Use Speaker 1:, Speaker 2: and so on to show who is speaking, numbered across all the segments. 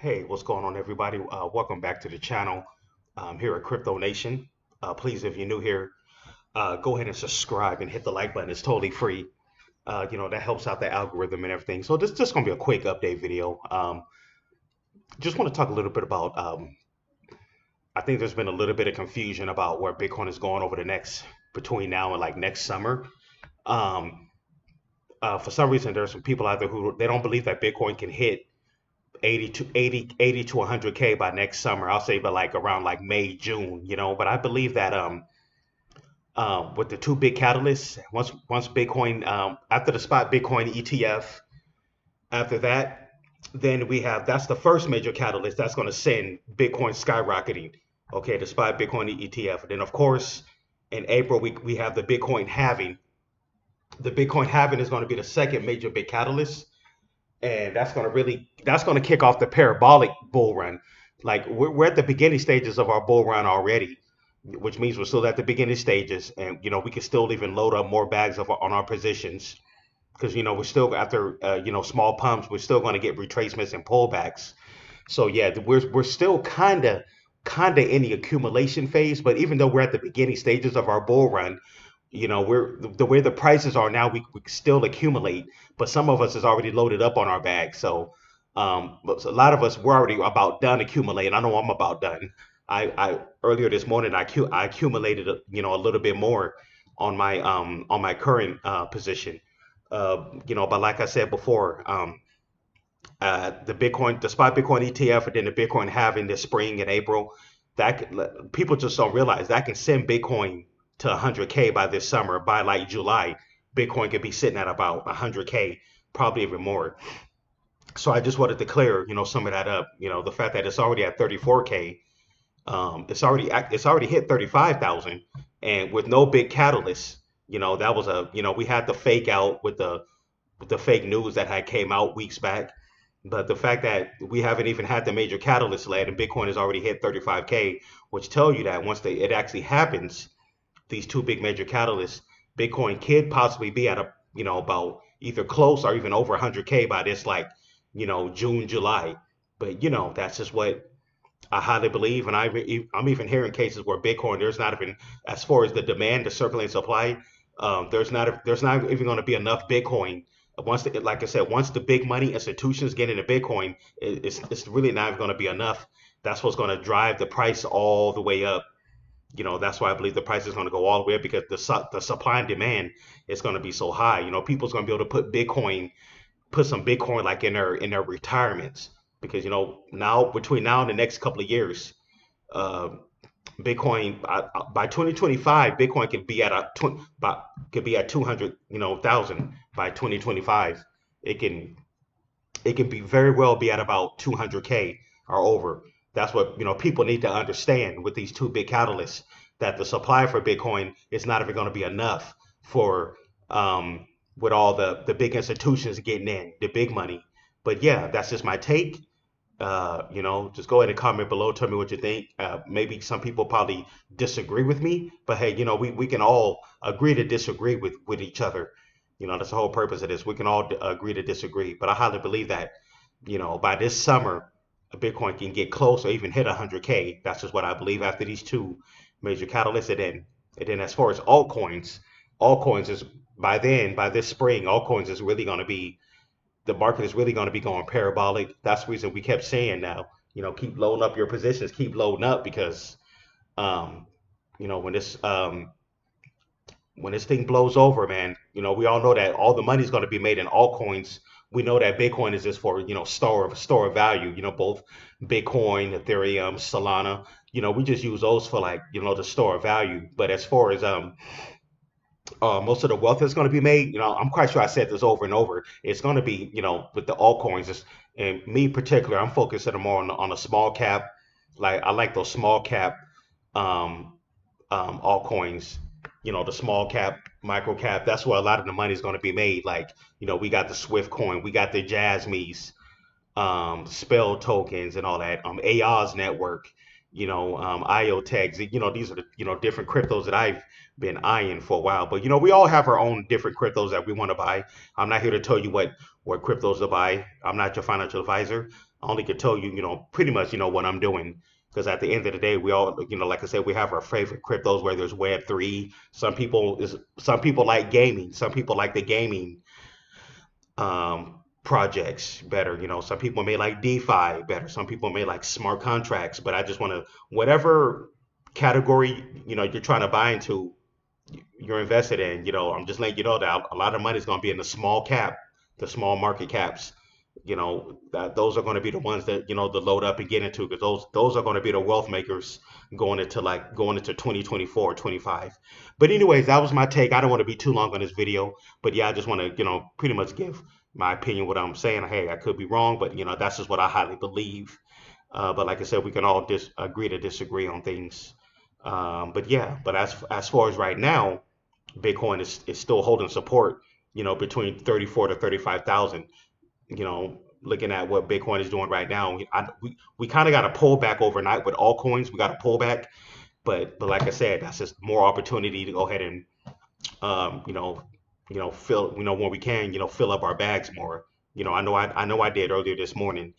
Speaker 1: Hey, what's going on, everybody? Welcome back to the channel here at Crypto Nation. Please, if you're new here, go ahead and subscribe and hit the like button. It's totally free. That helps out the algorithm and everything. So this just gonna be a quick update video. Just want to talk a little bit about. I think there's been a little bit of confusion about where Bitcoin is going over the next between now and like next summer. Um, for some reason, there's some people out there who they don't believe that Bitcoin can hit 80 to 100K by next summer. I'll say by like around like May, June, but I believe that with the two big catalysts, once Bitcoin after the spot Bitcoin ETF, after that, then we have that's the first major catalyst that's going to send Bitcoin skyrocketing. Okay, the spot Bitcoin ETF. And then of course in April we have the Bitcoin halving. The Bitcoin halving is going to be the second major big catalyst, and that's going to kick off the parabolic bull run. Like we're at the beginning stages of our bull run already, which means we're still at the beginning stages, and we can still even load up more bags on our positions because we're still after small pumps, we're still going to get retracements and pullbacks. So yeah, we're still kind of in the accumulation phase, but even though we're at the beginning stages of our bull run, we're the way the prices are now, we still accumulate, but some of us is already loaded up on our bag. So but a lot of us we're already about done accumulating. I know I'm about done. I earlier this morning I accumulated a little bit more on my current position. But like I said before, the spot Bitcoin ETF and then the Bitcoin halving this spring in April, people just don't realize that can send Bitcoin to 100K by this summer. By like July, Bitcoin could be sitting at about 100K, probably even more. So I just wanted to clear, some of that up. The fact that it's already at 34K, it's already hit 35,000, and with no big catalyst. That was we had the fake out with the fake news that had came out weeks back. But the fact that we haven't even had the major catalyst led and Bitcoin has already hit 35K, which tell you that once it actually happens, these two big major catalysts, Bitcoin could possibly be at about either close or even over 100K by this like, June, July. But that's just what I highly believe, and I'm even hearing cases where Bitcoin there's not even as far as the demand, the circulating supply, there's not even going to be enough Bitcoin like I said, once the big money institutions get into Bitcoin, it's really not going to be enough. That's what's going to drive the price all the way up. That's why I believe the price is going to go all the way up because the supply and demand is going to be so high. People's going to be able to put some Bitcoin like in their retirements because now between now and the next couple of years, uh, Bitcoin by 2025, Bitcoin could be at could be at 200 thousand by 2025. It can it can be very well be at about 200K or over. That's what people need to understand with these two big catalysts, that the supply for Bitcoin is not even going to be enough for with all the big institutions getting in the big money. But yeah, that's just my take. Just go ahead and comment below. Tell me what you think. Maybe some people probably disagree with me, but hey, we can all agree to disagree with each other. That's the whole purpose of this. We can all agree to disagree. But I highly believe that, by this summer, Bitcoin can get close or even hit 100K. That's just what I believe after these two major catalysts. And then as far as altcoins is by this spring, altcoins is really going to be the market is really going to be going parabolic. That's the reason we kept saying now, keep loading up your positions, keep loading up because, um, you know, when this um, when this thing blows over, man, we all know that all the money's going to be made in altcoins. We know that Bitcoin is just for store of value. Both Bitcoin, Ethereum, Solana. We just use those for like the store of value. But as far as most of the wealth that's going to be made, I'm quite sure I said this over and over. It's going to be, with the altcoins. And me in particular, I'm focusing more on a small cap. Like I like those small cap um, altcoins. The small cap, micro cap. That's where a lot of the money is going to be made. Like, we got the Swift coin, we got the Jasmines, spell tokens and all that, AOS network, IOTEX. These are the different cryptos that I've been eyeing for a while. But we all have our own different cryptos that we want to buy. I'm not here to tell you what cryptos to buy. I'm not your financial advisor. I only can tell you, pretty much, what I'm doing. Because at the end of the day, we all, like I said, we have our favorite cryptos where there's Web3. Some people like gaming. Some people like the gaming projects better. Some people may like DeFi better. Some people may like smart contracts. But I just want to, whatever category, you're trying to buy into, you're invested in, I'm just letting you know that a lot of money is going to be in the small market caps. That those are going to be the ones that to load up and get into, because those are going to be the wealth makers going into 2024, 25. But anyways, that was my take. I don't want to be too long on this video, but yeah, I just want to pretty much give my opinion. What I'm saying, hey, I could be wrong, but that's just what I highly believe. But like I said, we can all agree to disagree on things. But yeah, but as far as right now, Bitcoin is still holding support, between 34 to 35,000. Looking at what Bitcoin is doing right now, we kind of got to pull back overnight with altcoins. We got to pull back, but like I said, that's just more opportunity to go ahead and um, you know, fill, when we can, fill up our bags more. I know I did earlier this morning.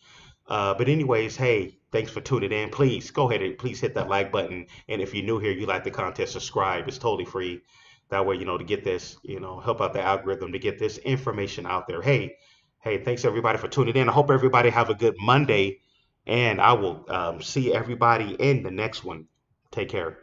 Speaker 1: But anyways, hey, thanks for tuning in. Please go ahead and please hit that like button. And if you're new here, you like the content, subscribe. It's totally free. That way, to get this, help out the algorithm to get this information out there. Hey, thanks everybody for tuning in. I hope everybody have a good Monday, and I will see everybody in the next one. Take care.